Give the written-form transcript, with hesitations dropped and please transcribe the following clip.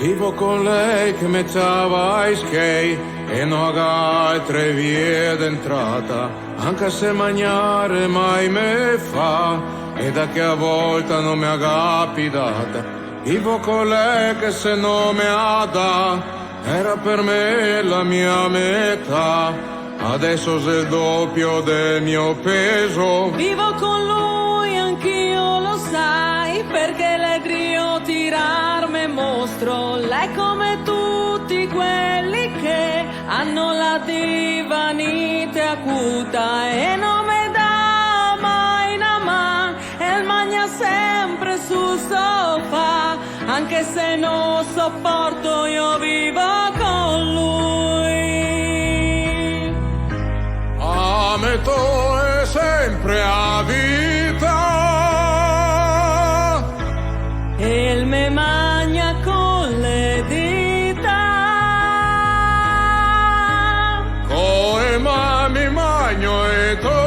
Vivo con lei che mi ciava ai skate e non ha altre vie d'entrata, anche se mangiare mai me fa, e da che a volta non mi ha capitata. Vivo con lei che se non mi ha da, era per me la mia metà, adesso sei il doppio del mio peso. Vivo con lui, anch'io lo sai, perché lei grio tirarmi mostro. Lei come tutti quelli che hanno la divanite acuta e non mi dà mai una mano e magna sempre sul sofà, anche se non sopporto io vivo con lui. A metà è sempre a vita E il me magna con le dita. come mi magno e tu.